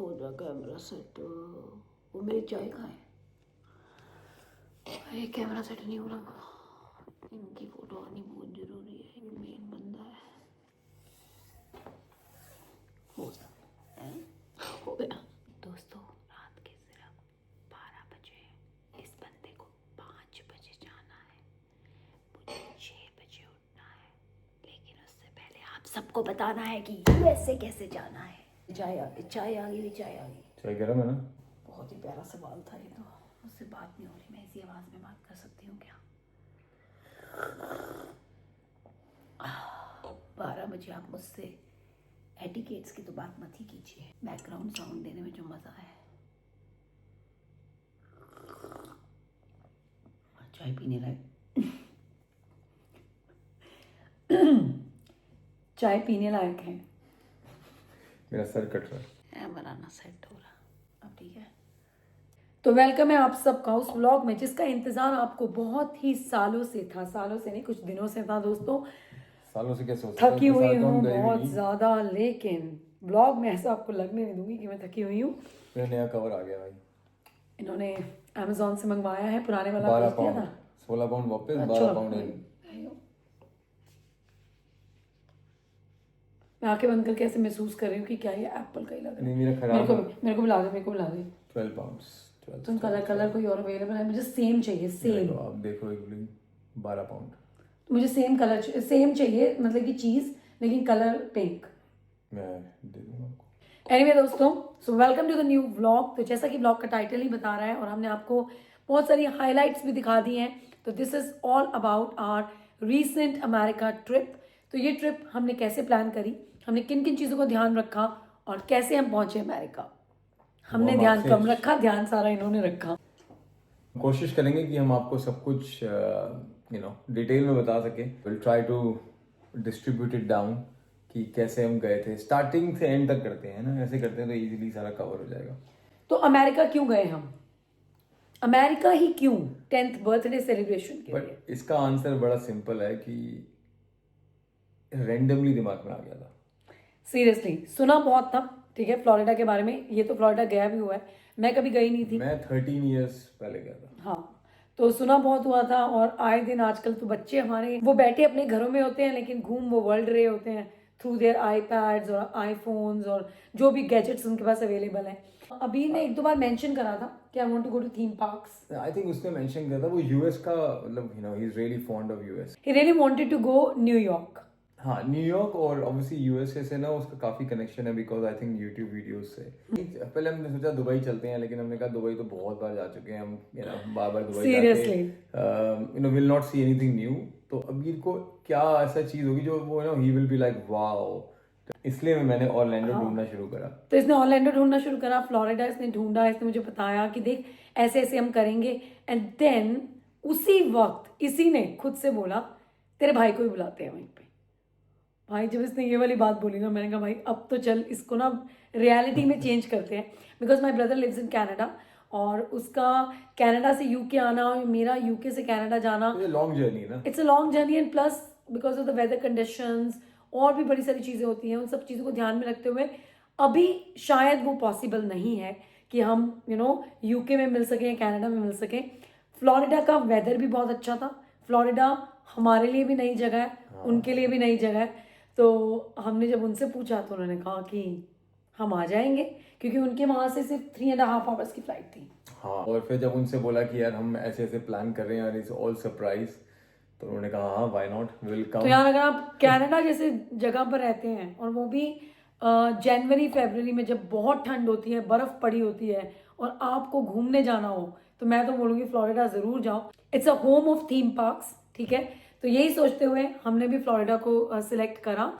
हो जा camera set. वो मेरी चाय कहाँ है? अरे कैमरा सेट नहीं हो रहा। इनकी फोटो आनी बहुत जरूरी है, ये मेन बंदा है। हो गया दोस्तों। रात के सिर्फ 12 बजे। इस बंदे को 5 बजे जाना है, मुझे 6 बजे उठना है, लेकिन उससे पहले आप सबको बताना है कि यूएसए कैसे जाना है। चाय आ गई, चाय आ गई, चाय आ गई। चाय गरम है ना? बहुत ही प्यारा सवाल था ये तो। उससे बात नहीं हो रही, मैं इसी आवाज़ में बात कर सकती हूँ क्या? 12 बजे आप मुझसे एटिकेट्स की तो बात मत ही कीजिए। बैकग्राउंड साउंड देने में जो मज़ा है। चाय पीने लायक चाय पीने लायक है। मेरा सर कट रहा है। बनाना सेट हो रहा अब ठीक है। तो वेलकम है आप सबका उस व्लॉग में जिसका इंतजार आपको बहुत ही सालों से था। सालों से नहीं, कुछ दिनों से था दोस्तों। सालों से कैसे हो सकता है? थकी हुई साल तो हम हूँ गए भी बहुत नहीं। ज्यादा, लेकिन व्लॉग में ऐसा आपको लगने नहीं दूंगी कि मैं थकी हुई हूँ। मेरा नया कवर आ गया भाई। इन्होंने अमेजोन से मंगवाया है, पुराने वाला 12 भेज दिया पाउंड, था। 16 पाउंड वापस, अच्छा 12 लगा पाउंड भाई। इन। मैं आंखें बंद करके ऐसे महसूस कर रही हूँ कि क्या ये एप्पल का ही लग रहा नहीं, है। मेरा खराब है। मेरे को मिला दे, मेरे को मिला दे। 12 पाउंड्स। तुम कलर कोई और अवेलेबल है? मुझे सेम चाहिए, सेम। आप देखो एक ब्लिंग 12 पाउंड। मुझे सेम कलर सेम चाहिए, मतलब कि चीज, लेकिन कलर पिंक। मैं दे दूंगा आपको। एनीवे दोस्तों, so welcome to the new vlog. तो जैसा कि व्लॉग का टाइटल ही बता रहा है और हमने आपको बहुत सारी हाइलाइट्स भी दिखा दी हैं। तो this is all about our recent America trip. तो ये ट्रिप हमने कैसे प्लान करी, हमने किन किन चीज़ों को ध्यान रखा और कैसे हम पहुंचे अमेरिका। हमने हम ध्यान आपसे कम रखा, ध्यान सारा इन्होंने रखा। कोशिश करेंगे कि हम आपको सब कुछ डिटेल में बता सके। Will try to distribute it down कि कैसे हम गए थे, स्टार्टिंग से एंड तक करते हैं ना। ऐसे करते हैं तो इजीली सारा कवर हो जाएगा। तो अमेरिका क्यों गए हम? अमेरिका ही क्यों? 10th बर्थडे सेलिब्रेशन के लिए। बट इसका आंसर बड़ा सिंपल है कि रैंडमली दिमाग में आ गया था। सीरियसली सुना बहुत था, ठीक है, फ्लोरिडा के बारे में। ये तो फ्लोरिडा गया भी हुआ है, मैं कभी गई नहीं थी। मैं 13 ईयर्स पहले गया था। हाँ, तो सुना बहुत हुआ था। और आए दिन आजकल तो बच्चे हमारे वो बैठे अपने घरों में होते हैं, लेकिन घूम वो वर्ल्ड रहे होते हैं थ्रू देयर आईपैड्स और आईफोन्स और जो भी गैजेट्स उनके पास अवेलेबल हैं। अभी ने एक दो बार मेंशन करा था कि I want to go to theme parks. I think उसने मेंशन किया था वो यूएस का, मतलब he is really fond of US. He really wanted to go New York. हाँ, न्यूयॉर्क और ऑब्वियसली यूएसए से ना उसका काफी कनेक्शन है because I think YouTube videos से। पहले हमने सोचा दुबई चलते हैं, लेकिन हमने कहा दुबई तो बहुत बार जा चुके हैं हम, बार बार दुबई जाके will not see anything new. तो अबीर को क्या ऐसा चीज होगी जो वो he will be like wow. इसलिए मैंने ऑरलैंडो ढूंढना शुरू करा। तो इसने ऑरलैंडो ढूंढना शुरू करा, फ्लोरिडा इसने ढूंढा। इसने मुझे बताया कि देख ऐसे ऐसे हम करेंगे। एंड देन उसी वक्त इसी ने खुद से बोला तेरे भाई को भी बुलाते हैं वहीं पे। भाई जब इसने ये वाली बात बोली ना, मैंने कहा भाई अब तो चल इसको ना रियलिटी में चेंज करते हैं। Because my brother lives in Canada और उसका कनाडा से यूके आना और मेरा यूके से कनाडा जाना लॉन्ग जर्नी ना। It's a long journey. And plus because of the weather conditions और भी बड़ी सारी चीज़ें होती हैं, उन सब चीज़ों को ध्यान में रखते हुए अभी शायद वो पॉसिबल नहीं है कि हम यूके में मिल सकें, कनाडा में मिल सकें। फ्लोरिडा का वेदर भी बहुत अच्छा था। फ्लोरिडा हमारे लिए भी नई जगह है, उनके लिए भी नई जगह है। तो हमने जब उनसे पूछा तो उन्होंने कहा कि हम आ जाएंगे, क्योंकि उनके वहाँ से सिर्फ 3.5 आवर्स की फ्लाइट थी। हाँ, और फिर जब उनसे बोला कि यार हम ऐसे ऐसे प्लान कर रहे हैं और इट्स ऑल सरप्राइज, तो उन्होंने कहा हाँ व्हाई नॉट, विल कम। तो यार अगर आप कनाडा जैसे जगह पर रहते हैं और वो भी जनवरी फरवरी में जब बहुत ठंड होती है, बर्फ पड़ी होती है और आपको घूमने जाना हो, तो मैं तो बोलूँगी फ्लोरिडा ज़रूर जाओ। It's a home of theme parks, ठीक है। तो यही सोचते हुए हमने भी फ्लोरिडा को सिलेक्ट करा।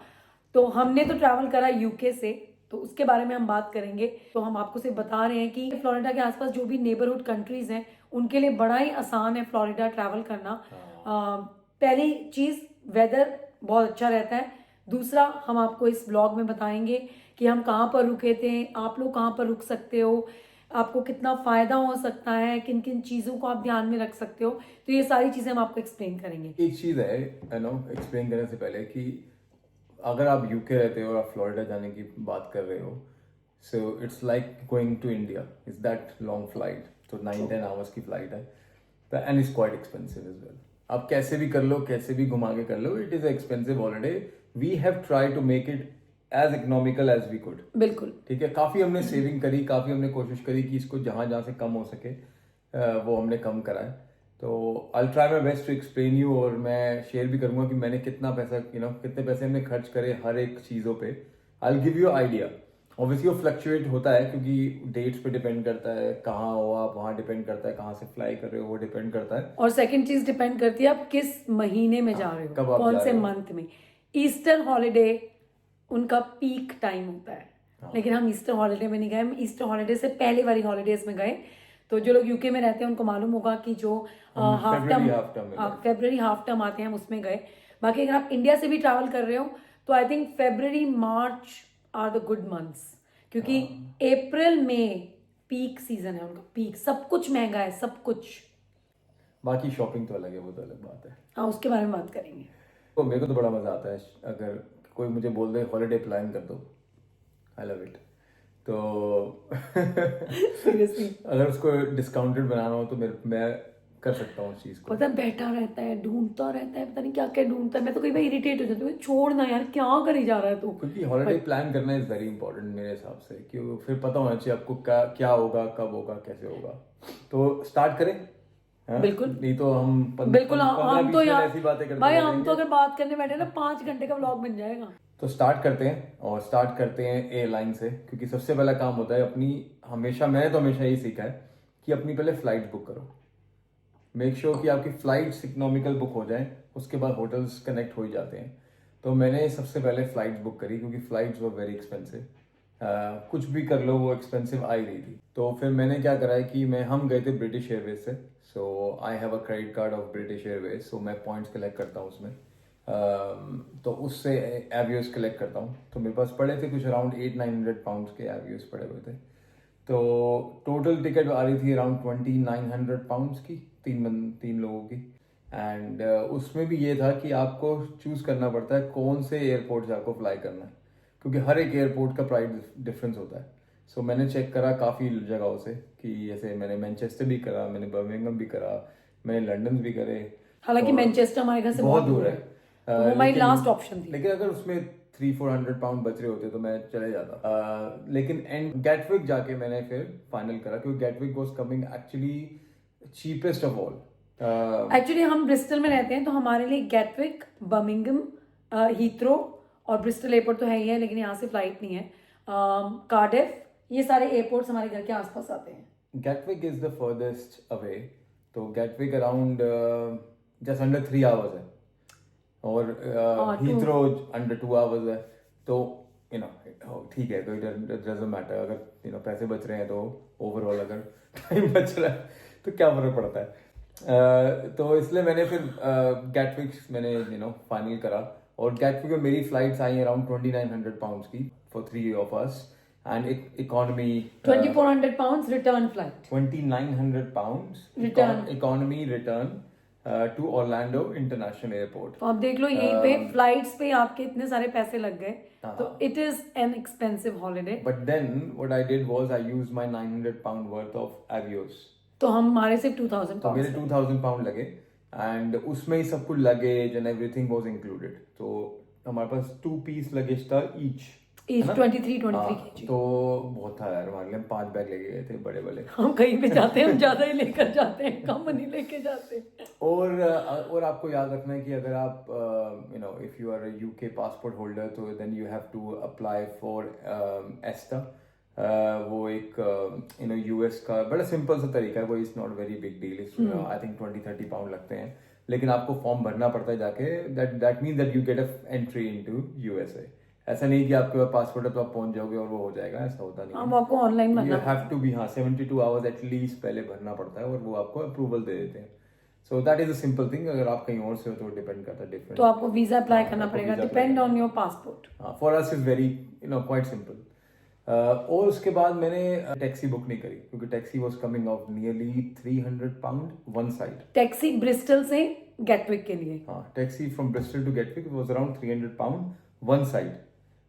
तो हमने तो ट्रैवल करा यूके से, तो उसके बारे में हम बात करेंगे। तो हम आपको सिर्फ बता रहे हैं कि फ्लोरिडा के आसपास जो भी नेबरहुड कंट्रीज हैं उनके लिए बड़ा ही आसान है फ्लोरिडा ट्रैवल करना। पहली चीज़ वेदर बहुत अच्छा रहता है। दूसरा हम आपको इस ब्लॉग में बताएंगे कि हम कहाँ पर रुके थे, आप लोग कहाँ पर रुक सकते हो, आपको कितना फ़ायदा हो सकता है, किन किन चीज़ों को आप ध्यान में रख सकते हो। तो ये सारी चीज़ें हम आपको एक्सप्लेन करेंगे। एक चीज़ है एक्सप्लेन करने से पहले कि अगर आप यूके रहते हो और आप फ्लोरिडा जाने की बात कर रहे हो, so it's like going to India, it's that long flight, तो 9-10 आवर्स की फ्लाइट है, and it's quite expensive as well. आप कैसे भी कर लो, कैसे भी घुमा के कर लो, it is expensive holiday. We have try to make it as economical as we could. बिल्कुल ठीक है, काफी हमने सेविंग करी, काफी हमने कोशिश करी कि इसको जहां जहां से कम हो सके वो हमने कम करा है। तो I try my best to explain you, और मैं शेयर भी करूंगा कि मैंने कितना पैसा कितने पैसे हमने खर्च करे हर एक चीज़ों पे। I give you idea. Obviously वो फ्लक्चुएट होता है क्योंकि डेट्स पे डिपेंड करता है, कहाँ हो आप वहाँ डिपेंड करता है, कहाँ से फ्लाई कर रहे हो वो डिपेंड करता है। और सेकंड चीज डिपेंड करती है आप किस महीने में जा रहे हो, कब आप कौन जा से रहे हो। मंथ में। ईस्टर हॉलीडे उनका पीक टाइम होता है, लेकिन हम ईस्टर हॉलीडे में नहीं गए, हम ईस्टर हॉलीडे से पहले वाली हॉलीडेज में गए। तो जो लोग यूके में रहते हैं उनको मालूम होगा कि जो half term February half term आते हैं हम उसमें गए। बाकी अगर आप इंडिया से भी ट्रैवल कर रहे हो तो I think February March are the good months, क्योंकि अप्रैल में पीक सीजन है उनका, पीक, सब कुछ महंगा है, सब कुछ। बाकी शॉपिंग तो अलग है, वो तो अलग बात है। हाँ, उसके बारे में बात करेंगे। तो मेरे को तो बड़ा मजा आता है अगर कोई मुझे बोल दे हॉलीडे प्लान कर दो, आई लव इट। तो सीरियसली अगर उसको डिस्काउंटेड बनाना हो तो मैं कर सकता हूँ उस चीज़ को। पता है, बैठा रहता है, ढूंढता रहता है, पता नहीं क्या क्या ढूंढता है। मैं तो कई बार इरिटेट हो जाती हूँ, छोड़ना यार, क्या करी जा रहा है तू। क्योंकि हॉलीडे प्लान करना इज वेरी इंपॉर्टेंट मेरे हिसाब से, क्यों फिर पता होना चाहिए आपको क्या क्या होगा, कब होगा, कैसे होगा। तो स्टार्ट करें। हाँ? बिल्कुल। नहीं तो हम बिल्कुल हम तो यार ऐसी बातें करते भाई, हम रहेंगे। तो अगर बात करने बैठे ना 5 घंटे का व्लॉग बन जाएगा। तो स्टार्ट करते हैं, और स्टार्ट करते हैं एयरलाइन से, क्योंकि सबसे पहला काम होता है अपनी, मैंने तो हमेशा यही सीखा है कि अपनी पहले फ्लाइट बुक करो। मेक श्योर कि आपकी फ्लाइट्स इकोनॉमिकल बुक हो जाए, उसके बाद होटल्स कनेक्ट हो ही जाते हैं। तो मैंने सबसे पहले फ्लाइट बुक करी, क्योंकि फ्लाइट्स वो वेरी एक्सपेंसिव, कुछ भी कर लो वो एक्सपेंसिव आ ही रही थी। तो फिर मैंने क्या करा है कि हम गए थे ब्रिटिश एयरवेज से। So I have a credit card of British Airways, so मैं पॉइंट्स कलेक्ट करता हूँ उसमें। तो उससे एवियोस कलेक्ट करता हूँ। तो मेरे पास पड़े थे कुछ अराउंड 800-900 पाउंड्स के एवियोस पड़े हुए थे। तो टोटल टिकट आ रही थी अराउंड 2900 पाउंड्स की, तीन लोगों की। एंड उसमें भी ये था कि आपको चूज करना पड़ता है कौन से एयरपोर्ट से आपको फ्लाई करना है, क्योंकि हर एक एयरपोर्ट का प्राइस डिफरेंस होता है। सो मैंने चेक करा काफ़ी जगहों से, कि जैसे मैंने मैनचेस्टर भी करा, मैंने बर्मिंघम भी करा, मैंने लंदन भी करे। हालांकि मैनचेस्टर हमारे घर से बहुत दूर है, तो वो हमारी लास्ट ऑप्शन थी। लेकिन अगर उसमें 300-400 पाउंड बच रहे होते तो मैं चले जाता। लेकिन एंड गेटविक जाके मैंने फिर फाइनल करा, क्योंकि Gatwick was coming actually cheapest of all. Actually हम ब्रिस्टल में रहते हैं, तो हमारे लिए गेटविक, बर्मिंघम, हीथ्रो और ब्रिस्टल एयरपोर्ट तो है ही है, लेकिन यहाँ से फ्लाइट नहीं है। कार्डिफ, ये सारे एयरपोर्ट्स हमारे घर के आसपास आते हैं। Gatwick is the farthest away, तो Gatwick around just under 3 hours है, और हीथ्रो अंडर 2 आवर्स है। तो ठीक है, तो इट डजंट मैटर। अगर पैसे बच रहे हैं तो ओवरऑल अगर टाइम बच रहा है तो क्या फर्क पड़ता है। तो इसलिए मैंने फिर गेटविक मैंने फाइनल करा, और गेटविक में मेरी फ्लाइट्स आई अराउंड 2900 पाउंड्स की for 3 of us, and economy 2400 pounds return flight, 2900 pounds Return. Economy return to Orlando international airport. तो आप देख लो यहीं पे फ्लाइट्स पे आपके इतने सारे पैसे लग गए, तो it is an expensive holiday. But then what I did was I used my 900 pound worth of Avios. तो हमारे सिर्फ 2000 तो मेरे पाउंड 2000 पाउंड लगे, एंड उसमें ही सब कुछ luggage and everything was included. तो हमारे पास 2 पीस लगेज था ईच, 23 हाँ, kg। तो बहुत था यार हमारे लिए। हम 5 बैग लेके गए थे बड़े बड़े। हम कहीं पे जाते हैं हम ज्यादा ही लेकर जाते हैं, कम नहीं लेके जाते। और आपको याद रखना है कि अगर आप if you are a UK passport holder, तो then you have to apply for ESTA. वो एक यूएस का बड़ा सिंपल सा तरीका है, वो is not very big deal, I think 20-30 pound लगते हैं, लेकिन आपको फॉर्म भरना पड़ता है जाके। That mean that you get a entry into USA. ऐसा नहीं कि आपके पास पासपोर्ट है तो आप पहुंच जाओगे और वो हो जाएगा, ऐसा होता नहीं हम आपको ऑनलाइन है। भरना you have to be 72 hours at least पहले भरना पड़ता है, और वो आपको अप्रूवल दे देते हैं। So that is a simple thing. अगर आप कहीं और से हो तो डिपेंड करता है डिफरेंट, तो आपको वीजा अप्लाई करना पड़ेगा, depend on your passport. For us is very quite simple. और उसके बाद मैंने टैक्सी बुक नहीं करी, क्योंकि taxi was coming of nearly 300 pound one side. Taxi Bristol से गेटविक के लिए, हाँ, taxi from Bristol to Gatwick was around 300 pound one side,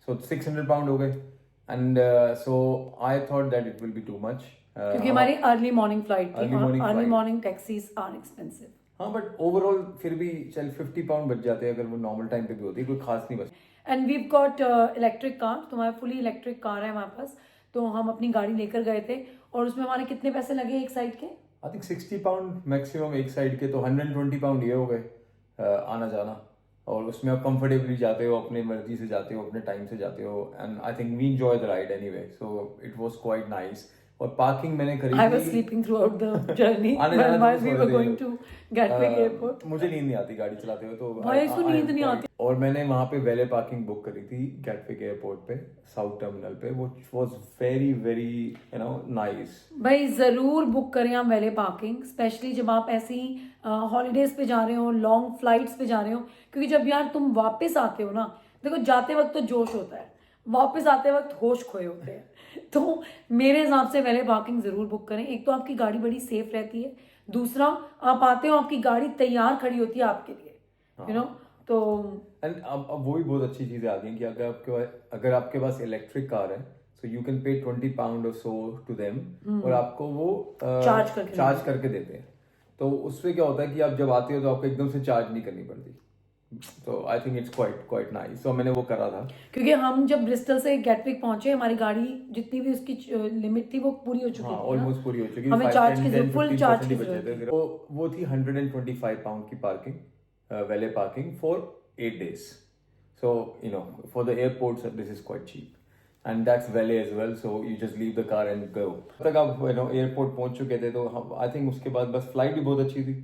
so 600 pound हो गए। and so I thought that it will be too much. क्योंकि हमारी early morning flight थी, early morning taxis are expensive. हाँ, but overall फिर भी चल 50 pound बच जाते हैं अगर वो नॉर्मल टाइम पे भी होती है, कोई खास नहीं बचता. And we've got electric car, तो हमारा फुली इलेक्ट्रिक कार है हमारे पास. तो हम अपनी गाड़ी लेकर गए थे और उसमें हमारे कितने पैसे लगे एक साइड के? आई थिंक 60 पाउंड मैक्सिमम एक साइड के, तो 120 पाउंड ये हो गए आना जाना. और उसमें आप कंफर्टेबली जाते हो, अपनी मर्जी से जाते हो, अपने टाइम से जाते हो. And I think we enjoy the ride anyway, so it was quite nice. और पार्किंग मैंने खरीदी. I was sleeping throughout the journey while we were going to Gatwick airport. मुझे नींद नहीं आती गाड़ी चलाते हुए, तो भाई इसको नींद नहीं आती. और मैंने वहाँ पे वैले पार्किंग बुक करी थी गैटविक एयरपोर्ट पे, साउथ टर्मिनल पे, which was very very you know nice. भाई जरूर बुक करें आप वैले पार्किंग, स्पेशली जब आप ऐसी हॉलीडेज पे जा रहे हो, लॉन्ग फ्लाइट्स पे जा रहे हो. क्योंकि जब यार तुम वापस आते हो ना, देखो जाते वक्त तो जोश होता है, वापस आते वक्त होश खोए होते हैं. तो मेरे हिसाब से वैले पार्किंग जरूर बुक करें. एक तो आपकी गाड़ी बड़ी सेफ रहती है, दूसरा आप आते हो आपकी गाड़ी तैयार खड़ी होती है आपके लिए, यू नो. तो एंड अब वो भी बहुत अच्छी चीजें आ गई कि अगर आपके पास इलेक्ट्रिक कार है, सो यू कैन पे 20 पाउंड और सो टू देम, और आपको वो चार्ज करके देते हैं. तो उससे क्या होता है कि आप जब आते हो तो आपको एकदम से चार्ज नहीं करनी पड़ती. तो I think it's quite nice. तो मैंने वो करा था, क्योंकि हम जब ब्रिस्टल से गैटविक पहुंचे, हमारी गाड़ी जितनी भी उसकी लिमिट थी वो पूरी हो चुकी थी. ऑलमोस्ट पूरी हो चुकी. हमें चार्ज की फुल चार्ज की जरूरत थी. वो थी 125 पाउंड की parking, valet parking for 8 days. So you know, for the airports this is quite cheap, and that's Valet as well. So you just leave the car and go. तक आप airport पहुंच चुके थे, तो आई थिंक उसके बाद बस flight भी बहुत अच्छी थी.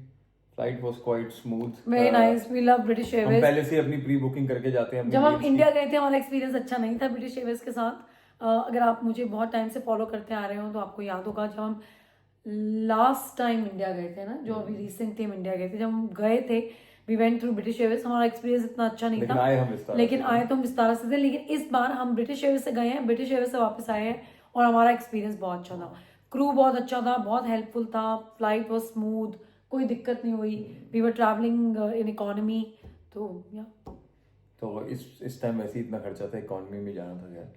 Flight was quite smooth, very nice. We love British Airways. हम पहले से अपनी प्री बुकिंग करके जाते हैं. जब हम इंडिया गए थे हमारा एक्सपीरियंस अच्छा नहीं था ब्रिटिश एयरवेज के साथ. अगर आप मुझे बहुत टाइम से फॉलो करते आ रहे हो तो आपको याद होगा, जब हम लास्ट टाइम इंडिया गए थे ना, जो अभी रिसेंटली हम इंडिया गए थे, जब हम गए थे we went through British Airways. हमारा एक्सपीरियंस इतना अच्छा नहीं था, लेकिन आए तो हम विस्तारा से थे. लेकिन इस बार हम ब्रिटिश एयरवेज से गए हैं, ब्रिटिश एयरवेज से वापस आए हैं, और हमारा एक्सपीरियंस बहुत अच्छा था. क्रू बहुत अच्छा था, बहुत हेल्पफुल था, फ्लाइट वॉज स्मूथ, कोई दिक्कत नहीं हुई. We were travelling in economy. तो या तो इस टाइम वैसे ही इतना खर्चा था, इकोनॉमी में जाना था यार.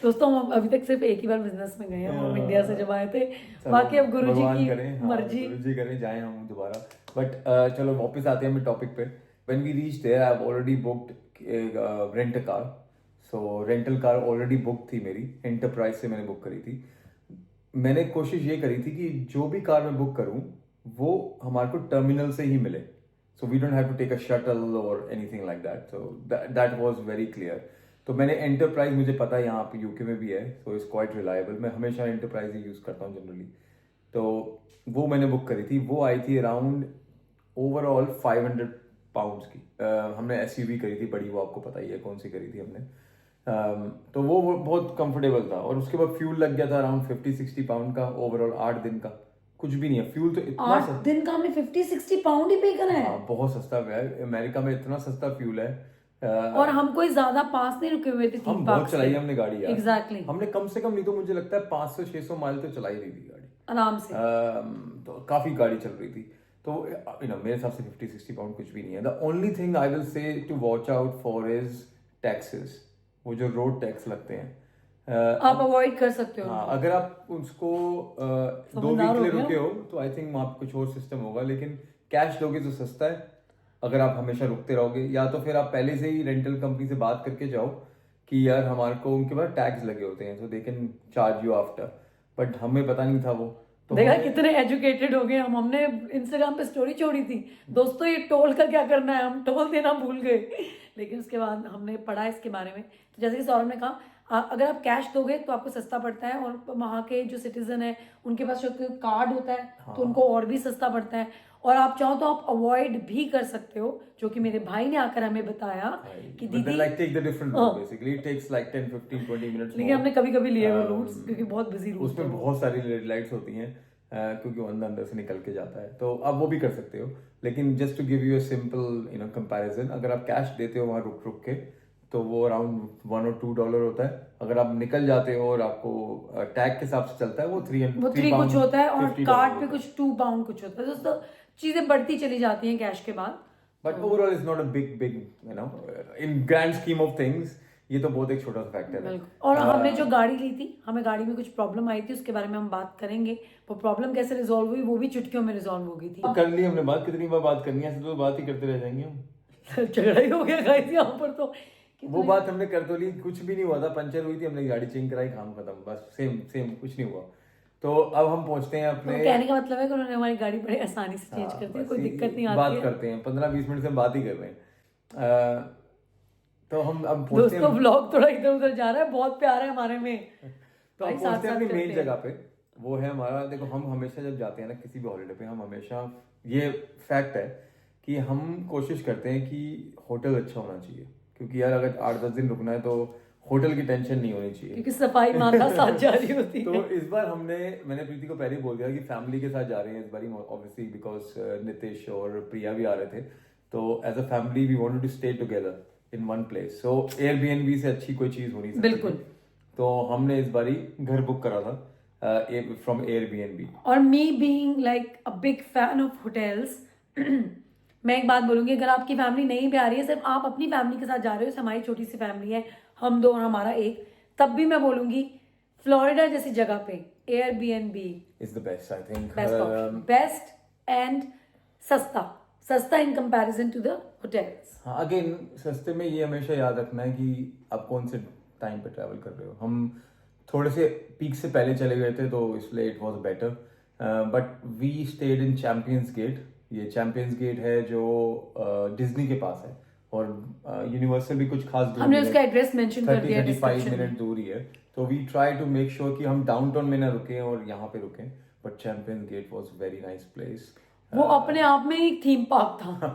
दोस्तों हम अभी तक सिर्फ एक ही बार बिजनेस में गए हैं, हम इंडिया से जब आए थे. बाकी अब गुरुजी की मर्जी, गुरुजी करें जाए हम दोबारा. बट चलो वापस आते हैं हम टॉपिक पे. When we reach there I have already booked rent a car. So rental car already book थी मेरी, एंटरप्राइज से मैंने बुक करी थी. मैंने कोशिश ये करी थी कि जो भी कार मैं बुक करूं वो हमारे को टर्मिनल से ही मिले. So we don't have to take a shuttle और anything like that. So that was very clear. तो मैंने एंटरप्राइज, मुझे पता है यहाँ पे यूके में भी है, सो इट्स क्वाइट रिलायबल. मैं हमेशा एंटरप्राइज ही यूज करता हूँ जनरली. तो वो मैंने बुक करी थी. वो आई थी अराउंड ओवरऑल 500 पाउंड्स की. हमने एसयूवी करी थी बड़ी, वो आपको पता ही है कौन सी करी थी हमने. तो वो बहुत कंफर्टेबल था. और उसके बाद फ्यूल लग गया था अराउंड 50-60 पाउंड का ओवरऑल. 8 दिन का कुछ भी नहीं है फ्यूल. तो इतना 8 दिन का हमने 50-60 पाउंड ही पे करा है. हाँ, बहुत सस्ता है. अमेरिका में इतना सस्ता फ्यूल है. और हम कोई ज्यादा पास नहीं रुके हुए थे. हम बहुत चलाई हमने गाड़ी यार. एग्जैक्टली. हमने कम से कम नहीं तो मुझे लगता है 500-600 माइल तो चलाई दी थी गाड़ी आराम से. तो काफी गाड़ी चल रही थी. तो मेरे हिसाब से 50-60 पाउंड कुछ भी नहीं है. The only thing I will say to watch out for is taxes. वो जो रोड टैक्स लगते हैं आप अवॉइड कर सकते हो. हाँ, अगर आप उसको 2 वीक के लिए रुके हो तो आई थिंक वहाँ पे कुछ और सिस्टम होगा. लेकिन कैश दोगे तो सस्ता है. अगर आप हमेशा रुकते रहोगे, या तो फिर आप पहले से ही रेंटल कंपनी से बात करके जाओ कि यार हमारे को उनके पास टैक्स लगे होते हैं, so they can charge you after. But हमें पता नहीं था वो. तो देखा कितने एजुकेटेड हो गए हम. हमने इंस्टाग्राम पे स्टोरी छोड़ी थी, दोस्तों ये टोल का क्या करना है, हम टोल देना भूल गए. लेकिन उसके बाद हमने पढ़ा इसके बारे में. तो जैसे कि सौरभ ने कहा, अगर आप कैश दोगे तो आपको सस्ता पड़ता है, और वहाँ के जो सिटीजन है उनके पास जो कार्ड होता है तो उनको और भी सस्ता पड़ता है. और आप चाहो तो आप अवॉइड भी कर सकते हो, जो कि मेरे भाई ने आकर हमें बताया कि दीदी like take the different route basically. It takes like 10-15-20 minutes. लेकिन हमने कभी कभी लिए वो रूट्स, क्योंकि बहुत बिजी रूट्स. उसमें बहुत सारी रेड लाइट्स होती हैं, क्योंकि वो अंदर से निकल के जाता है. तो आप वो भी कर सकते हो. लेकिन just to give you a simple comparison, अगर आप कैश देते हो वहाँ रुक के तो वो अराउंड $1 or $2 होता है. अगर आप निकल जाते हो और आपको टैग के हिसाब से चलता है वो 3 कुछ होता है, और कार्ड पे कुछ 2 पाउंड कुछ होता है. दोस्तों चीजें बढ़ती चली जाती हैं कैश के बाद. But overall it's not a big in grand scheme of things. ये तो बहुत एक छोटा सा फैक्टर है। बिल्कुल। और हमने जो गाड़ी ली थी, हमें गाड़ी में कुछ प्रॉब्लम आई थी, उसके बारे में हम बात करेंगे। वो प्रॉब्लम कैसे रिजॉल्व हुई वो भी चुटकियों में रिजॉल्व हो गई थी। कर ली हमने बात, कितनी बार बात करनी है, ऐसे तो बात ही करते रह जाएंगे हम। झगड़ा ही हो गया गाइस यहाँ पर तो। वो बात हमने कर तो ली, कुछ भी नहीं हुआ था, पंचर हुई थी, हमने गाड़ी चेंज कराई, काम खत्म, बस सेम सेम, कुछ नहीं हुआ। तो अब हम पहुंचते हैं अपने, तो कहने का मतलब है कि उन्होंने हमारी गाड़ी बड़े आसानी से चेंज कर दी, कोई दिक्कत नहीं आती बात है। करते हैं 15-20 मिनट से हम बात ही कर रहे हैं। तो हम अब पहुंचते दोस्तों व्लॉग थोड़ा इधर उधर जा रहा है, बहुत प्यार है हमारे में। तो हम पहुंचते हैं अपनी मेन जगह पे। वो है हमारा, देखो हम हमेशा जब जाते हैं ना किसी भी हॉलीडे पे, हम हमेशा, ये फैक्ट है कि हम कोशिश करते हैं कि होटल अच्छा होना चाहिए, क्योंकि यार अगर 8-10 दिन रुकना है तो होटल की टेंशन नहीं होनी चाहिए, क्योंकि सफाई माता साथ जा रही होती है। तो इस बार मैंने प्रीति को पहले ही बोल दिया कि फैमिली के साथ जा रहे हैं इस बार, ऑब्वियसली बिकॉज नितिश और प्रिया भी आ रहे थे, तो as a family we wanted to stay together in one place, so Airbnb से अच्छी कोई चीज हो नहीं सकती। बिल्कुल। तो हमने इस बारी घर बुक करा था फ्रॉम एयरबीएनबी। और me being like a big fan of hotels, मैं एक बात बोलूंगी, अगर आपकी फैमिली नहीं भी आ रही है, सिर्फ आप अपनी फैमिली के साथ जा रहे हो, हमारी छोटी सी फैमिली है, हम दो और हमारा एक, तब भी मैं बोलूंगी फ्लोरिडा जैसी जगह पे Airbnb is the best, I think best and सस्ता in comparison to the hotels. हाँ, अगेन सस्ते में ये हमेशा याद रखना है कि आप कौन से टाइम पे ट्रैवल कर रहे हो। हम थोड़े से पीक से पहले चले गए थे, तो इसलिए it was better, but we stayed in Champions Gate. ये चैंपियंस गेट है जो डिज्नी के पास है, और यूनिवर्सल भी कुछ खास दूर हमने नहीं उसका है, एड्रेस मेंशन कर दिया 30-35 मिनट दूरी है। तो we try to make sure कि हम डाउनटाउन में ना रुकें और यहाँ पे रुकें, but Champions Gate was very nice place. वो अपने आप में एक थीम पार्क था।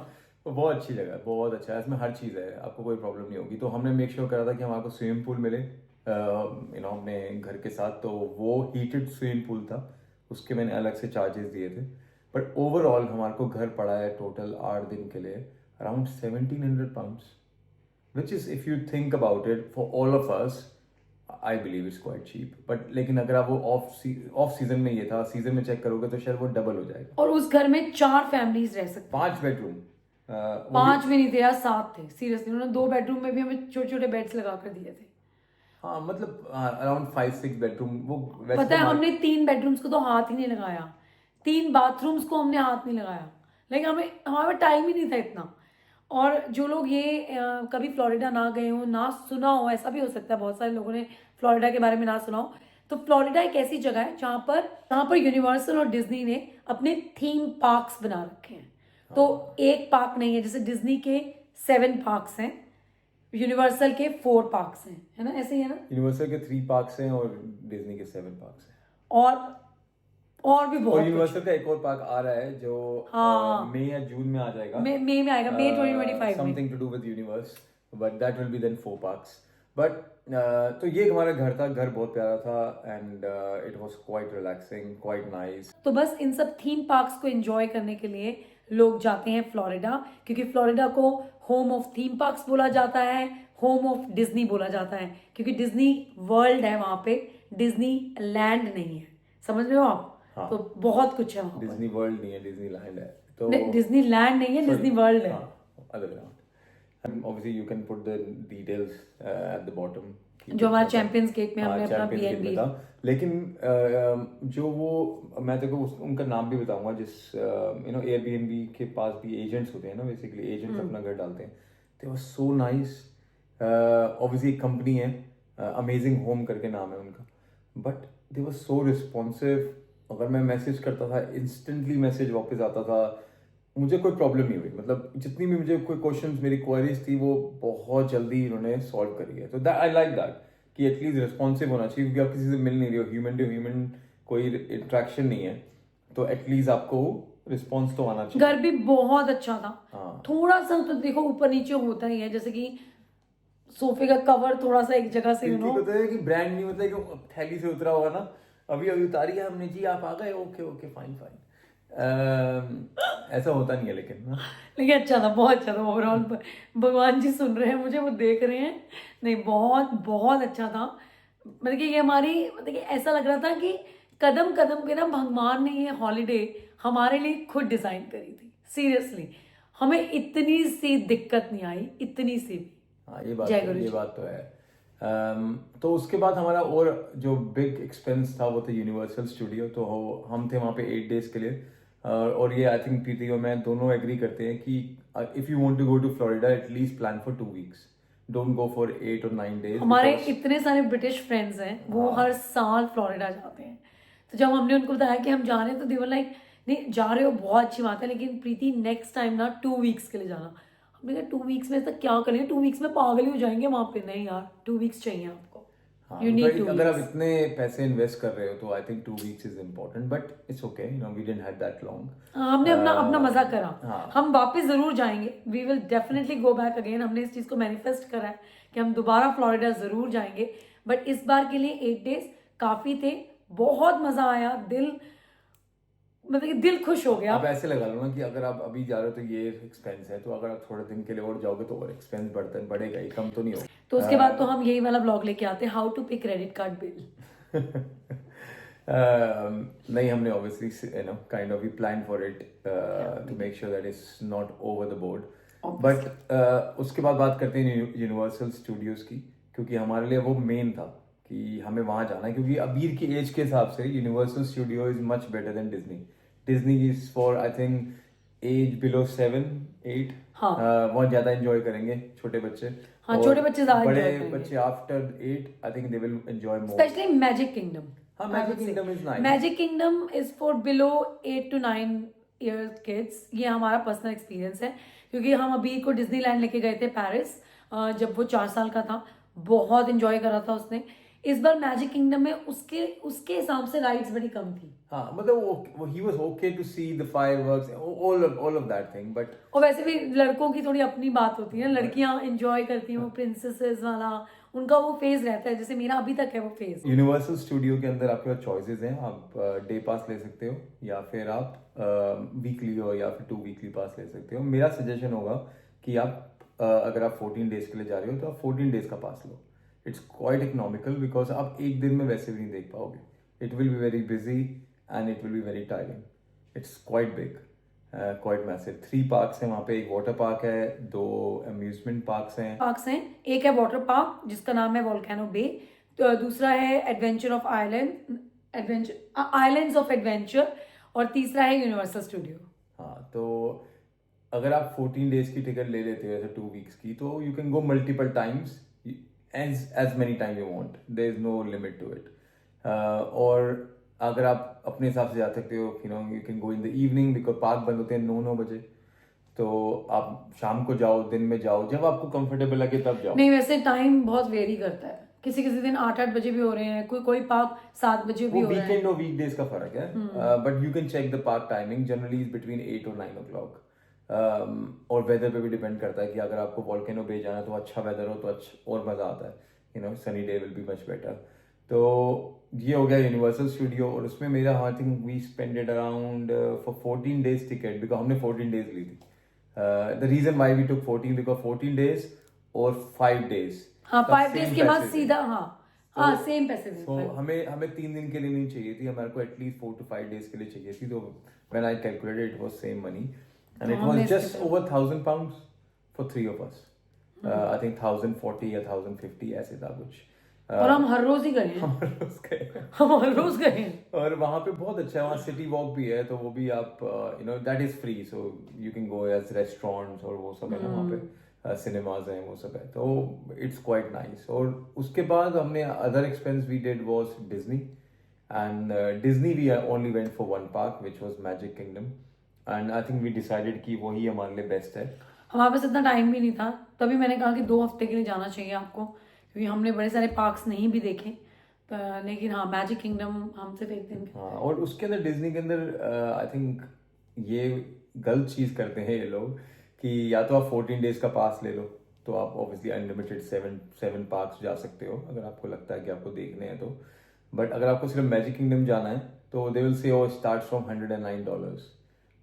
वो बहुत अच्छी जगह है, बहुत अच्छा है, इसमें हर चीज़ है, आपको कोई प्रॉब्लम नहीं होगी। तो हमने मेक श्योर करा था कि हमारे को स्विमिंग पूल मिले अपने घर के साथ, तो वो हीटेड स्विमिंग पूल था, उसके मैंने अलग से चार्जेस दिए थे। बट ओवरऑल हमारे को घर पड़ा है टोटल 8 दिन के लिए around 1700 pounds, which is if you think about it for all of us, I believe it's quite cheap. But लेकिन अगर आप वो ऑफ सीजन में, ये था सीजन में चेक करोगे तो शायद वो डबल हो जाएगा। और उस घर में 4 फैमिलीज रह सकती, 5 बेडरूम, 5 भी नहीं थे यार, 7 थे सीरियसली। उन्होंने 2 बेडरूम में भी हमें छोटे छोटे बेड्स लगा कर दिए थे। हाँ मतलब अराउंड 5-6 बेडरूम। वो पता है हमने 3 बेडरूम्स को तो हाथ ही नहीं लगाया, 3 बाथरूम्स को हमने हाथ नहीं लगाया, लेकिन हमारे टाइम ही नहीं था इतना। और जो लोग ये कभी फ्लोरिडा ना गए हो, ना सुना हो, ऐसा भी हो सकता है बहुत सारे लोगों ने फ्लोरिडा के बारे में ना सुना हो, तो फ्लोरिडा एक ऐसी जगह है जहाँ पर यूनिवर्सल और डिज्नी ने अपने थीम पार्क्स बना रखे हैं। तो एक पार्क नहीं है, जैसे डिज्नी के 7 पार्क्स हैं, यूनिवर्सल के 4 पार्क्स हैं, है ना, ऐसे ही है ना। यूनिवर्सल के 3 पार्क्स हैं और डिज्नी के 7 पार्क्स हैं, और भी बहुत। और यूनिवर्सल का एक और पार्क आ रहा है जो मई या जून में आ जाएगा, मई में आएगा, मई 2025 में, something to do with universe, but that will be then 4 parks. But तो ये हमारा घर था, घर बहुत प्यारा था, and it was quite relaxing, quite nice. तो बस इन सब थीम पार्क्स को एंजॉय करने के लिए लोग जाते हैं फ्लोरिडा, क्योंकि फ्लोरिडा को होम ऑफ थीम पार्क्स बोला जाता है, होम ऑफ डिज्नी बोला जाता है, क्योंकि डिज्नी वर्ल्ड है वहां पे, डिज्नी लैंड नहीं है, समझ रहे हो आप। हाँ। तो बहुत कुछ है वहां। डिज्नी वर्ल्ड नहीं है, डिज्नी लैंड है। तो डिज्नी लैंड नहीं है, डिज्नी वर्ल्ड है। अलग अलग। Obviously you can put the details at the bottom, जो हमारा चैंपियंस गेट में हमने अपना बीएनबी। लेकिन जो वो, मैं तेरे को उनका नाम भी बताऊंगा, जिस एयरबीएनबी के पास भी एजेंट्स होते हैं ना, बेसिकली एजेंट्स अपना घर डालते हैं। दे वर सो नाइस। ऑब्वियसली एक कंपनी है, अमेजिंग होम करके नाम है उनका, but they were so responsive. अगर मैं मैसेज करता था इंस्टेंटली मैसेज वापस आता था, मुझे कोई प्रॉब्लम नहीं हुई। मतलब जितनी भी मुझे कोई क्वेश्चंस, मेरी क्वेरीज थी, वो बहुत जल्दी इन्होंने सॉल्व करी है। तो दैट आई लाइक दैट कि एटलीस्ट रिस्पॉन्सिव होना चाहिए, क्योंकि आप किसी से मिल नहीं रहे हो, ह्यूमन टू ह्यूमन कोई इंट्रैक्शन नहीं है, तो एटलीस्ट आपको रिस्पॉन्स तो आना चाहिए। घर भी बहुत अच्छा था। हाँ। थोड़ा सा तो देखो ऊपर नीचे होता ही है, जैसे कि सोफे का कवर थोड़ा सा एक जगह से होता है कि ब्रांड नहीं, मतलब कि थैली से उतरा होगा ना, अभी उतारी है हमने जी, आप आ गए, ओके ओके फाइन फाइन, ऐसा होता नहीं है। लेकिन अच्छा था, बहुत अच्छा था ओवरऑल। भगवान जी सुन रहे हैं मुझे, वो देख रहे हैं। नहीं, बहुत बहुत अच्छा था। मतलब कि ये हमारी, मतलब कि ऐसा लग रहा था कि कदम कदम पे ना भगवान ने ये हॉलीडे हमारे लिए खुद डिजाइन करी थी। सीरियसली हमें इतनी सी दिक्कत नहीं आई, इतनी सी भी। हाँ, ये बात तो है। तो उसके बाद हमारा और जो बिग एक्सपेंस था वो था यूनिवर्सल स्टूडियो। तो हम थे वहाँ पे 8 डेज के लिए। और ये आई थिंक प्रीति और मैं दोनों एग्री करते हैं कि if you want to go to Florida at least plan for 2 weeks, don't go for 8 और 9 डेज। हमारे इतने सारे ब्रिटिश फ्रेंड्स हैं, वो हर साल फ्लोरिडा जाते हैं। तो जब हमने उनको बताया कि हम जा रहे हैं तो दे वर लाइक, नहीं जा रहे हो बहुत अच्छी बात है, लेकिन प्रीति नेक्स्ट टाइम ना 2 वीक्स के लिए जाना। हमने कहा 2 वीक्स में तक क्या करेंगे, 2 वीक्स में पागल ही हो जाएंगे वहां पे। नहीं यार, 2 वीक्स चाहिए आपको। हाँ, यू नीड 2 अगर आप वीक्स। इतने पैसे इन्वेस्ट कर रहे हो तो I think 2 weeks is important, but it's okay, you know we didn't have that long. हमने अपना अपना मजा करा। हाँ। हम वापस जरूर जाएंगे, we will definitely go back again. हमने इस चीज को मैनिफेस्ट करा है कि हम दोबारा फ्लोरिडा जरूर जाएंगे, बट इस बार के लिए 8 डेज काफी थे। बहुत मजा आया, मतलब कि दिल खुश हो गया। आप ऐसे लगा लो ना कि अगर आप अभी जा रहे हो तो ये एक्सपेंस है, तो अगर आप थोड़े दिन के लिए और जाओगे तो और एक्सपेंस बढ़ेगा ही, कम तो नहीं होगा। तो उसके बाद तो हम यही वाला ब्लॉग लेके आते हैं, हाउ टू पे क्रेडिट कार्ड बिल। नहीं, हमने obviously you know kind of we planned for it to make sure that it's not over the board. But उसके बाद बात करते हैं यूनिवर्सल स्टूडियोज की, क्योंकि हमारे लिए वो मेन था कि हमें वहाँ जाना है, क्योंकि अबीर की एज के हिसाब से Universal Studio is much better than Disney. Disney is for I think age below 7-8। हाँ। बहुत ज्यादा एंजॉय करेंगे छोटे बच्चे। हाँ, और छोटे बच्चे ज्यादा enjoy बड़े करेंगे। बच्चे after 8 I think they will enjoy more. Specially Magic Kingdom. हाँ, Magic Kingdom is nice. Magic Kingdom is for below 8 to 9 years kids. ये हमारा पर्सनल एक्सपीरियंस है, क्योंकि हम अभी को डिज्नीलैंड लेके गए थे पेरिस, जब वो 4 साल का था। बहुत इंजॉय करा था उसने। इस बार मैजिक किंगडम में उसके हिसाब से राइड्स बड़ी कम थी। हाँ, मतलब वो he was okay to see the fireworks, all of that thing, but और वैसे भी लड़कों की थोड़ी अपनी बात होती है, लड़कियां एंजॉय करती हैं वो प्रिंसेसेस वाला, उनका वो फेज रहता है, जैसे मेरा अभी तक है वो फेज। यूनिवर्सल स्टूडियो के अंदर आपके पास चॉइसेस हैं। आप डे पास ले सकते हो, या फिर आप वीकली हो, या फिर 2 वीकली पास ले सकते हो। मेरा सजेशन होगा कि आप अगर आप 14 डेज के लिए जा रहे हो तो आप 14 डेज का पास लो। इट्स क्वाइट इकोनॉमिकल, बिकॉज आप एक दिन में वैसे भी नहीं देख पाओगे। It will be very busy and it will be very tiring. It's quite big, quite massive. 3 parks हैं वहाँ पे, एक वाटर पार्क है, 2 अम्यूजमेंट पार्क्स हैं। एक है वाटर पार्क जिसका नाम है वोल्केनो बे, तो दूसरा है आइलैंड्स ऑफ एडवेंचर, और तीसरा है यूनिवर्सल स्टूडियो। हाँ, तो अगर आप 14 डेज की टिकट ले लेते हो ऐसे 2 वीक्स की, तो you can go multiple times, as many time you want. there is no limit to it. और अगर आप अपने हिसाब से जा सकते हो, you know you can go in the evening, because park बंद होते हैं 9 बजे। तो आप शाम को जाओ, दिन में जाओ, जब आपको कंफर्टेबल लगे तब जाओ। नहीं, वैसे टाइम बहुत वेरी करता है, किसी किसी दिन 8 बजे भी हो रहे हैं, कोई पार्क 7 बजे भी वो हो रहा है। वीकेंड और वीकडेज का फर्क है, but you can check the park timing, generally is between 8 और 9 o'clock। और वेदर पे भी डिपेंड करता है कि अगर आपको वोल्केनो बे जाना है तो अच्छा वेदर हो तो अच्छा और मज़ा आता है, you know sunny day will be much better. तो ये हो गया यूनिवर्सल स्टूडियो, और उसमें मेरा I think we spended around for 14 days ticket, because हमने 14 डेज ली थी। The reason why we took 14 because 14 days और 5 डेज। हाँ, 5 डेज के बाद सीधा हाँ सेम पैसे थे। तो हमें 3 दिन के लिए नहीं चाहिए थी, हमारे को एटलीस्ट 4 to 5 डेज के लिए चाहिए थी। तो when I calculated it was same money and it was just over 1,000 pounds for 3 of us. I think 1,040 या 1,050 ऐसे था कुछ। और हम हर रोज ही गए हैं। हम हर रोज गए हैं। और वहाँ पे बहुत अच्छा है, वहाँ सिटी वॉक भी है, तो वो भी आप you know that is free, so you can go as restaurants और वो सब है ना वहाँ पे, सिनेमाज हैं, वो सब है, तो इट्स क्वाइट नाइस। और उसके बाद हमने other expense we did was Disney, and Disney we only went for 1 park which was Magic Kingdom, and I think we decided कि वही हमारे लिए बेस्ट है। हमारे पास इतना टाइम भी नहीं था, तभी मैंने कहा कि 2 हफ्ते के लिए जाना चाहिए आपको, क्योंकि हमने बड़े सारे पार्क्स नहीं भी देखे। लेकिन हाँ, मैजिक किंगडम हम सिर्फ एक दिन के। हाँ, और उसके अंदर डिज्नी के अंदर आई थिंक ये गलत चीज़ करते हैं ये लोग कि या तो आप 14 डेज का पास ले लो, तो आप ऑब्वियसली अनलिमिटेड 7 पार्क्स जा सकते हो अगर आपको लगता है कि आपको देखने हैं तो। बट अगर आपको सिर्फ मैजिक किंगडम जाना है तो they will say oh start from $109।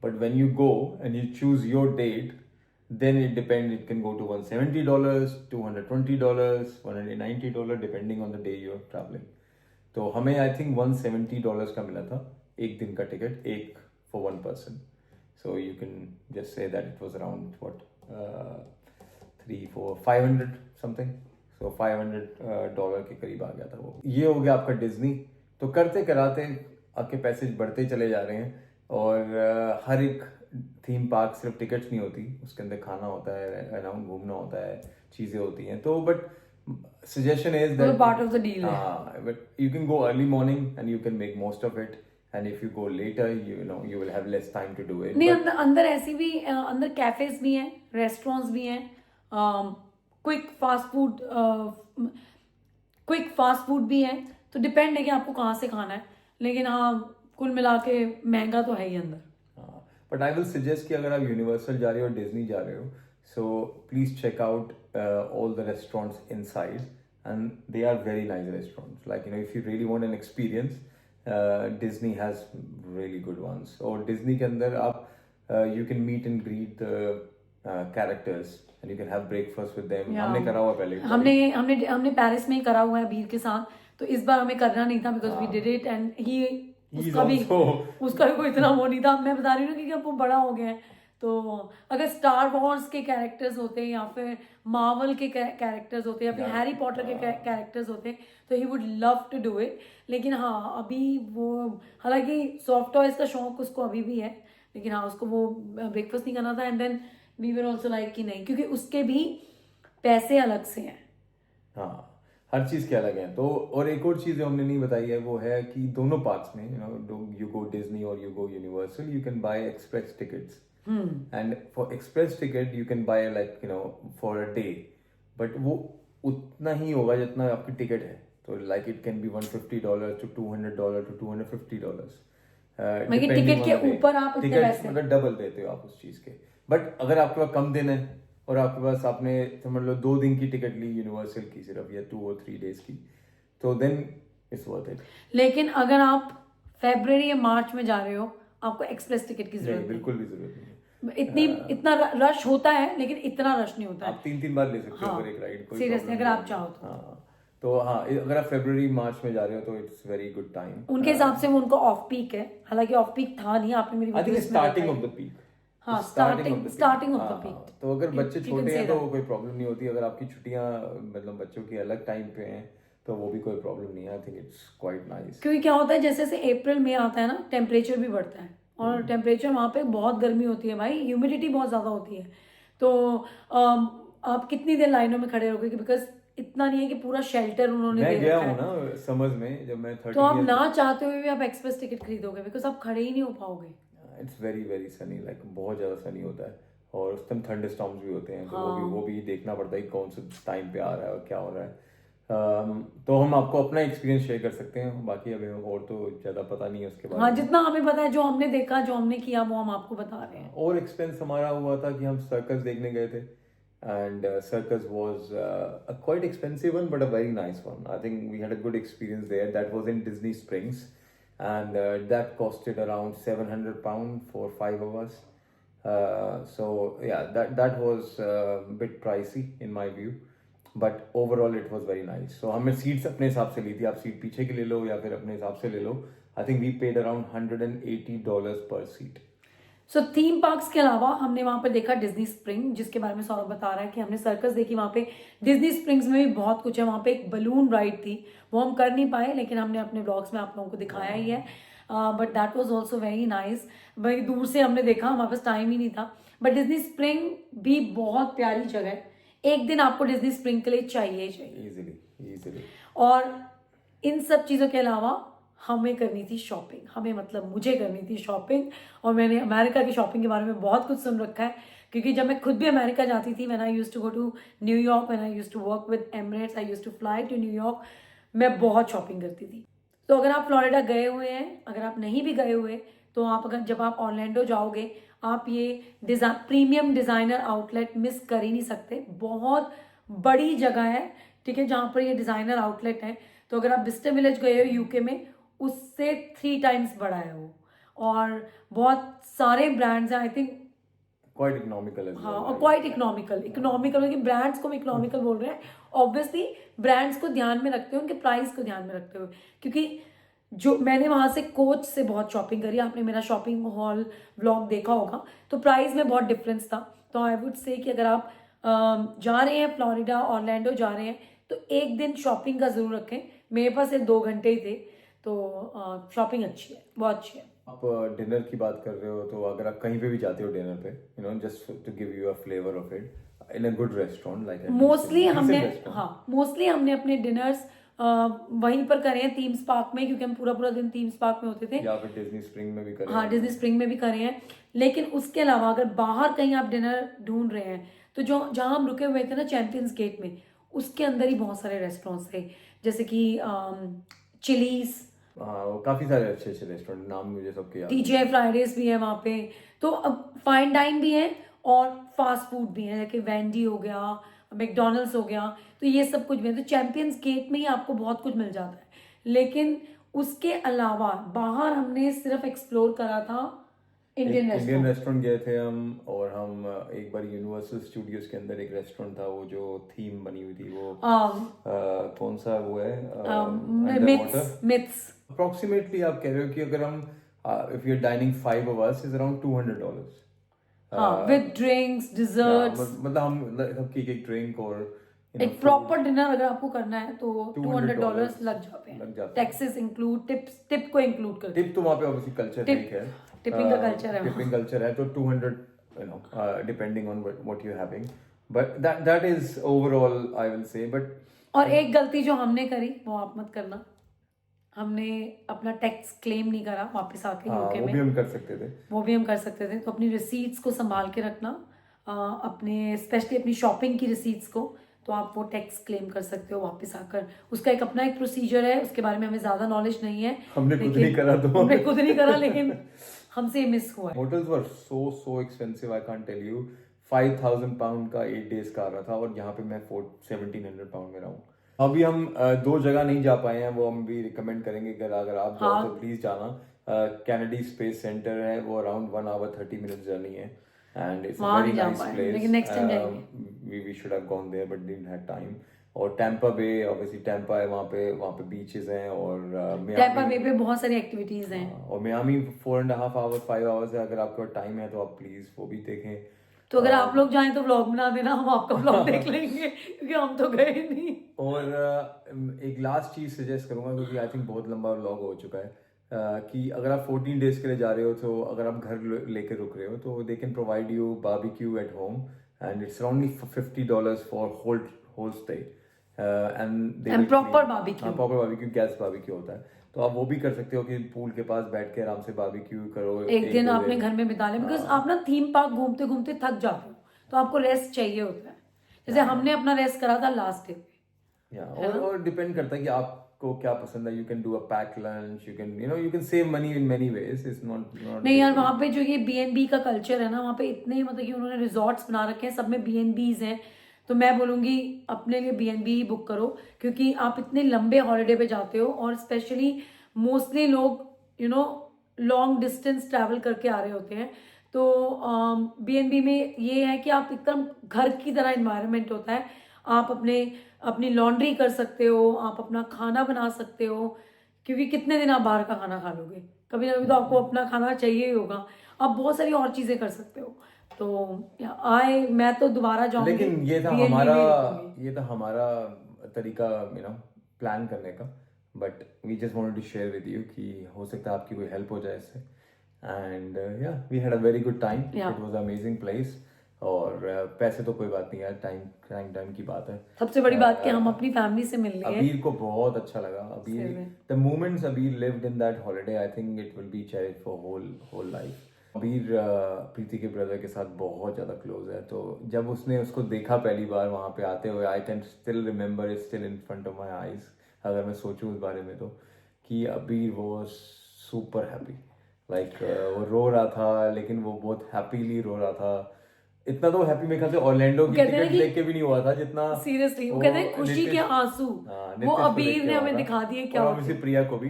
But when you go and you choose your date, then it depends. It can go to $170, $220, $190, depending on the day you're traveling. तो हमें I think $170 का मिला था एक दिन का टिकट, एक for 1 person. So you can just say that it was around what 3, 4, 500 something. सो $500 के करीब आ गया था वो। ये हो गया आपका डिज्नी। तो करते कराते आपके पैसे बढ़ते चले जा रहे हैं, और हर एक थीम पार्क सिर्फ टिकट्स नहीं होती, उसके अंदर खाना होता है, अराउंड घूमना होता है, चीज़ें होती हैं। तो but suggestion is that part of the deal है। but you can go early morning and you can make most of it, and if you go later you will have less time to do it. नहीं, But अंदर ऐसी भी अंदर cafes भी हैं, restaurants भी हैं, क्विक फास्ट फूड भी है। तो डिपेंड है कि आपको कहाँ से खाना है, लेकिन हाँ कुल मिला के महंगा तो है ही अंदर। बट आई विल सजेस्ट कि अगर आप यूनिवर्सल जा रहे हो, डिज्नी जा रहे हो, so please check out all the restaurants inside, and they are very nice restaurants. Like if you really want an experience, Disney has really good ones. और डिज्नी के अंदर आप you can meet and greet characters and you can have breakfast with them. हमने करा हुआ पहले, हमने Paris में ही करा हुआ है बीर के साथ, तो इस बार हमें करना नहीं था बिकॉज वी डिड इट, एंड उसका भी कोई इतना वो नहीं था। मैं बता रही हूँ ना, क्योंकि अब वो बड़ा हो गया है, तो अगर स्टार वॉर्स के कैरेक्टर्स होते या फिर मार्वल के कैरेक्टर्स होते या फिर हैरी पॉटर के कैरेक्टर्स होते तो he would love to do it. लेकिन हाँ अभी वो, हालांकि सॉफ्ट टॉयज का शौक उसको अभी भी है, लेकिन हाँ उसको वो ब्रेकफास्ट नहीं करना था। And then we were also like कि नहीं, क्योंकि उसके भी पैसे अलग से हैं। हाँ, हर चीज़ के अलग हैं। तो और एक और चीज़ जो हमने नहीं बताई है वो है कि दोनों पार्क्स में यू गो डिज्नी और you go universal, you can buy express tickets, and for express ticket you can buy like for a day, but वो उतना ही होगा जितना आपकी टिकट है। तो like it can be $150 to $200 to $250। Ticket के ऊपर आप इतने पैसे, मतलब डबल देते हो आप उस चीज़ के। बट अगर आपके पास कम दिन है और आपके पास आपने समझ लो 2 दिन की टिकट ली यूनिवर्सल की सिर्फ, या 2 or 3 days की, तो देन इट्स वर्थ इट। लेकिन अगर आप फरवरी या मार्च में जा रहे हो, आपको एक्सप्रेस टिकट की जरूरत बिल्कुल भी जरूरत नहीं है। इतना रश होता है, लेकिन इतना रश नहीं होता है। आप 3 बार ले सकते हो अगर एक राइड, कोई सीरियसली problem अगर नहीं आप है। चाहो तो। तो हाँ, अगर आप फरवरी मार्च में जा रहे हो तो इट्स वेरी गुड टाइम। उनके हिसाब से वो उनका ऑफ पीक है, हालांकि ऑफ पीक था नहीं, आपने मेरी I think starting of the peak. हाँ, स्टार्टिंग ऑफ द पीक। तो अगर बच्चे छोटे हैं तो कोई प्रॉब्लम नहीं होती। अगर आपकी छुट्टियां मतलब बच्चों की अलग टाइम पे हैं तो वो भी कोई प्रॉब्लम नहीं है। I think it's quite nice. क्योंकि क्या होता है, जैसे जैसे अप्रैल में आता है ना, टेम्परेचर भी बढ़ता है, और टेम्परेचर वहाँ पे बहुत गर्मी होती है भाई, ह्यूमिडिटी बहुत ज़्यादा होती है। तो आप कितनी देर लाइनों में खड़े रहोगे, बिकॉज इतना नहीं है कि पूरा शेल्टर उन्होंने मैं दे गया रखा हूँ है। ना समझ में, जब मैं 30 तो आप ना चाहते हुए भी आप एक्सप्रेस टिकट खरीदोगे, बिकॉज आप खड़े ही नहीं हो पाओगे। It's very very Sunny, like बहुत ज़्यादा सनी होता है, और उस टाइम थंडर स्टॉर्म्स भी होते हैं। तो वो भी देखना पड़ता है कि कौन से टाइम पे आ रहा है और क्या हो रहा है। तो हम आपको अपना एक्सपीरियंस शेयर कर सकते हैं, बाकी अभी और तो ज़्यादा पता नहीं है उसके बारे में। हाँ, जितना हमें पता है, जो हमने देखा, जो हमने किया, वो हम आपको बता रहे हैं। और एक्सपेंस हमारा हुआ था कि हम सर्कस देखने गए थे, and circus was a quite expensive one but a very nice one. I think we had a good experience there. That was in Disney Springs, and that costed around £700 for 5 of us. So yeah, that was a bit pricey in my view, but overall it was very nice. So हमने seats अपने हिसाब से ली थी, आप seat पीछे की ले लो या फिर अपने हिसाब से ले लो। I think we paid around $180 per seat. So theme parks के अलावा हमने वहाँ पर देखा डिज्नी स्प्रिंग, जिसके बारे में सौरभ बता रहा है कि हमने सर्कस देखी वहाँ पे। डिज्नी स्प्रिंग्स में भी बहुत कुछ है। वहाँ पे एक बलून राइड थी, वो हम कर नहीं पाए, लेकिन हमने अपने ब्लॉग्स में आप लोगों को दिखाया ही है। But that was also very nice. भाई दूर से हमने देखा, हमारे पास टाइम ही नहीं था। बट डिज्नी स्प्रिंग भी बहुत प्यारी जगह है, एक दिन आपको डिज्नी स्प्रिंग के लिए चाहिए इजीली। और इन सब चीज़ों के अलावा हमें करनी थी शॉपिंग, हमें मतलब मुझे करनी थी शॉपिंग। और मैंने अमेरिका की शॉपिंग के बारे में बहुत कुछ सुन रखा है, क्योंकि जब मैं खुद भी अमेरिका जाती थी, when I used to go to New York, when I used to work with Emirates, I used to fly to New York, मैं बहुत शॉपिंग करती थी। तो अगर आप फ्लोरिडा गए हुए हैं, अगर आप नहीं भी गए हुए, तो आप अगर जब आप ऑरलैंडो जाओगे, आप ये प्रीमियम डिज़ाइनर आउटलेट मिस कर ही नहीं सकते। बहुत बड़ी जगह है, ठीक है, जहाँ पर ये डिज़ाइनर आउटलेट है। तो अगर आप बिस्टर विलेज गए हो यूके में, उससे 3 times बड़ा है वो, और बहुत सारे ब्रांड्स हैं। आई थिंक क्वाइट इकोनॉमिकल है। हाँ, और क्वाइट इकोनॉमिकल क्योंकि ब्रांड्स को हम इकोनॉमिकल बोल रहे हैं, ऑब्वियसली ब्रांड्स को ध्यान में रखते हुए, उनके प्राइस को ध्यान में रखते हुए। क्योंकि जो मैंने वहाँ से कोच से बहुत शॉपिंग करी, आपने मेरा शॉपिंग हॉल व्लॉग देखा होगा, तो प्राइस में बहुत डिफरेंस था। तो आई वुड से कि अगर आप जा रहे हैं फ्लोरिडा, ऑरलैंडो जा रहे हैं, तो एक दिन शॉपिंग का ज़रूर रखें। मेरे पास सिर्फ 2 घंटे ही थे, तो शॉपिंग अच्छी है, बहुत अच्छी है। आप डिनर की बात कर रहे हो, तो अगर आप कहीं पे भी जाते हो डिनर पे, just to give you a flavour of it, in a good restaurant like mostly हमने अपने डिनर्स वहीं पर करे हैं, थीम्स पार्क में, क्योंकि हम पूरा पूरा दिन थीम्स पार्क में होते थे, या फिर डिज्नी स्प्रिंग में भी करे हाँ डिज्नी स्प्रिंग में भी करे हैं। लेकिन उसके अलावा अगर बाहर कहीं आप डिनर ढूंढ रहे हैं, तो जो जहाँ हम रुके हुए थे ना, चैंपियंस गेट में, उसके अंदर ही बहुत सारे रेस्टोरेंट्स थे, जैसे कि चिलीज, हाँ, वो काफी सारे अच्छे अच्छे रेस्टोरेंट, नाम मुझे सबके याद TGI फ्राइडेज भी है वहाँ पे। तो अब फाइन डाइन भी है और फास्ट फूड भी है, जैसे वेंडी हो गया, मैकडोनल्ड्स हो गया, तो ये सब कुछ भी है। तो चैंपियंस गेट में ही आपको बहुत कुछ मिल जाता है। लेकिन उसके अलावा बाहर हमने सिर्फ एक्सप्लोर करा था इंडियन इंडियन रेस्टोरेंट। रेस्टोरेंट गए थे हम, और हम एक बार यूनिवर्सल स्टूडियोज के अंदर एक रेस्टोरेंट था, वो जो थीम बनी हुई थी, वो कौन सा वो है, मिथ्स। अप्रोक्सीमेटली आप कह रहे हो कि अगर हम if you are dining 5 of us is around $200, हाँ, विद ड्रिंक्स, डिजर्ट्स, मतलब हम सबकी एक ड्रिंक और एक प्रॉपर डिनर अगर आपको करना है तो $200 लग जाते लग हैं, जाते हैं। टैक्सेस इंक्लूड, टिप को इंक्लूड करके। टिप तो वहाँ पे ऑब्वियसली कल्चर है, टिपिंग का कल्चर है, टिपिंग कल्चर है, तो 200 depending on what you having, but that is overall I will से। बट और एक गलती जो हमने करी वो आप मत करना, हमने अपना टैक्स क्लेम नहीं करा वापस आके यूके वो में। भी हम कर सकते थे, वो भी हम कर सकते थे। तो अपनी रिसीट्स को संभाल के रखना, अपने स्पेशली अपनी शॉपिंग की रिसीट्स को, तो आप वो टैक्स क्लेम कर सकते हो वापस आकर। उसका एक अपना एक प्रोसीजर है, उसके बारे में हमें ज़्यादा नॉलेज नहीं है, हमने खुद नहीं करा, तो हमने खुद नहीं करा, लेकिन हमसे ये मिस हुआ है। Hotels were so expensive, I can't tell you. 5,000 pound का 8 days का आ रहा था, और यहाँ पे मैं 1700 pound में रहा हूँ। अभी हम 2 जगह नहीं जा पाए हैं, वो हम भी रिकमेंड करेंगे, अगर आप जाओ तो प्लीज जाना। कैनेडी स्पेस सेंटर है, वो अराउंड 1 hour 30 minutes जर्नी है, and it's a very nice place, लेकिन नेक्स्ट टाइम जाएंगे। We should have gone there but didn't have time. और टैंपा बे, ऑब्वियसली टैंपा है, वहाँ पे बीचेस हैं, और टैंपा बे पे बहुत सारी एक्टिविटीज हैं, और मियामी 4.5 hours 5 hours है। अगर आपका टाइम है तो आप प्लीज वो भी देखें। तो अगर आप लोग जाएं तो व्लॉग बना देना, हम आपका व्लॉग देख लेंगे, क्योंकि हम तो गए नहीं। और एक लास्ट चीज सजेस्ट करूंगा, क्योंकि आई थिंक बहुत लंबा व्लॉग हो चुका है, कि अगर आप 14 days के लिए जा रहे हो, तो अगर आप घर लेके रुक रहे हो, तो they can provide you barbecue at home, and it's only $50 for whole stay, and proper barbecue, gas barbecue होता है। तो आप वो भी कर सकते हो कि पूल के पास बैठ के आराम से बारबेक्यू करो, एक दिन आपने घर में बिता ले, बिकॉज आप ना थीम पार्क घूमते घूमते थक जाते हो, तो आपको रेस्ट चाहिए होता है। जैसे हमने अपना रेस्ट करा था लास्ट डे पे। और डिपेंड करता है कि आपको क्या पसंद है। You can do a pack lunch, you can save money in many ways, it's not नहीं यार, वहाँ पे जो ये B&B का कल्चर है ना, वहाँ पे इतने मतलब कि उन्होंने रिजॉर्ट्स बना रखे हैं, सब में B&Bs हैं। तो मैं बोलूँगी अपने लिए B&B ही बुक करो, क्योंकि आप इतने लंबे हॉलीडे पे जाते हो, और स्पेशली मोस्टली लोग लॉन्ग डिस्टेंस ट्रैवल करके आ रहे होते हैं। तो B&B में ये है कि आप एकदम घर की तरह इन्वायरमेंट होता है, आप अपनी लॉन्ड्री कर सकते हो, आप अपना खाना बना सकते हो, क्योंकि कितने दिन आप बाहर का खाना खा लोगे, कभी ना कभी तो आपको अपना खाना चाहिए ही होगा। आप बहुत सारी और चीज़ें कर सकते हो। तो मैं तो दोबारा जाऊंगी। लेकिन ये था हमारा तरीका प्लान करने का, but we just wanted to share with you कि हो सकता है आपकी कोई हेल्प हो जाए इससे। And we had a very good time, it was amazing place. और पैसे तो कोई बात नहीं यार, टाइम की बात है। सबसे बड़ी बात कि हम अपनी फैमिली से मिल लिए। अबीर को बहुत अच्छा लगा, Abir the moments Abir lived in that holiday, I think it will be cherished for whole life. Abir Preeti के ब्रदर के साथ बहुत ज़्यादा क्लोज है, तो जब उसने उसको देखा पहली बार वहाँ पे आते हुए, I can still remember it, still in front of my eyes. अगर मैं सोचूं उस बारे में, तो कि अबीर वॉज सुपर हैप्पी, लाइक वो रो रहा था, लेकिन वो बहुत हैप्पीली रो रहा था। इतना तो हैप्पी मेरे ख्याल से ऑरलैंडो की टिकट लेके भी नहीं हुआ था जितना। सीरियसली वो कहते हैं खुशी के आंसू, वो अबीर ने हमें दिखा दिए क्या। और ऑब्वियसली प्रिया को भी,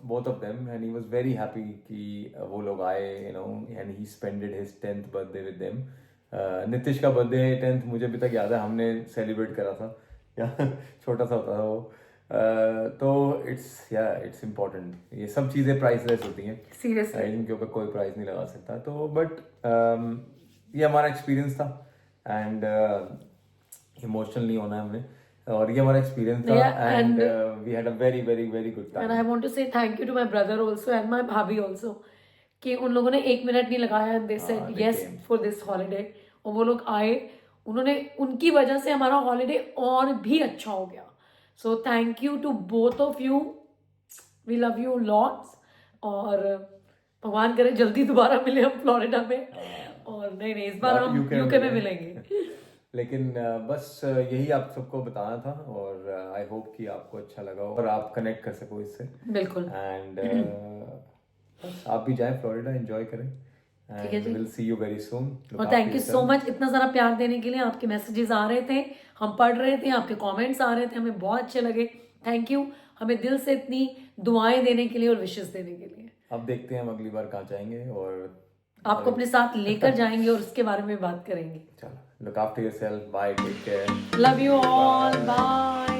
both of them, and he was very happy कि वो लोग आए, and he spent his 10th birthday with them. Nitish का बर्थडे 10th मुझे अभी तक याद है, हमने सेलिब्रेट करा था, या छोटा सा होता था वो। तो इट्स इम्पोर्टेंट, ये सब चीज़ें प्राइसलेस होती हैं, सीरियसली इनके ऊपर कोई प्राइस नहीं लगा सकता। तो बट ये हमारा एक्सपीरियंस था, एंड इमोशनल नहीं होना है हमने। और ये हमारा एक्सपीरियंस था Yeah, and and we had a very very very good and time. I want to say thank you to my brother also and my भाभी also कि उन लोगों ने 1 मिनट नहीं लगाया and they said they yes came. for this holiday और वो लोग आए, उन्होंने, उनकी वजह से हमारा हॉलीडे और भी अच्छा हो गया. So thank you to both of you, we love you lots और भगवान करे जल्दी दोबारा मिले हम फ्लोरिडा में. और नहीं इस बार हम यूके में मिलेंगे. लेकिन बस यही आप सबको बताना था और आई होप कि आपको अच्छा लगा हो और आप कनेक्ट कर सको इससे. बिल्कुल. एंड आप भी जाएं फ्लोरिडा, एंजॉय करें. ठीक है जी. Will see you very soon. और थैंक यू सो मच इतना सारा प्यार देने के लिए. आपके मैसेजेस आ रहे थे, हम पढ़ रहे थे, आपके कमेंट्स आ रहे थे, हमें बहुत अच्छे लगे. थैंक यू हमें दिल से इतनी दुआएं देने के लिए और विशेस देने के लिए. अब देखते हैं हम अगली बार कहाँ जाएंगे और आपको अपने साथ लेकर जाएंगे और उसके बारे में बात करेंगे. चलो, look after yourself. Bye. Take care. Love you all. Bye.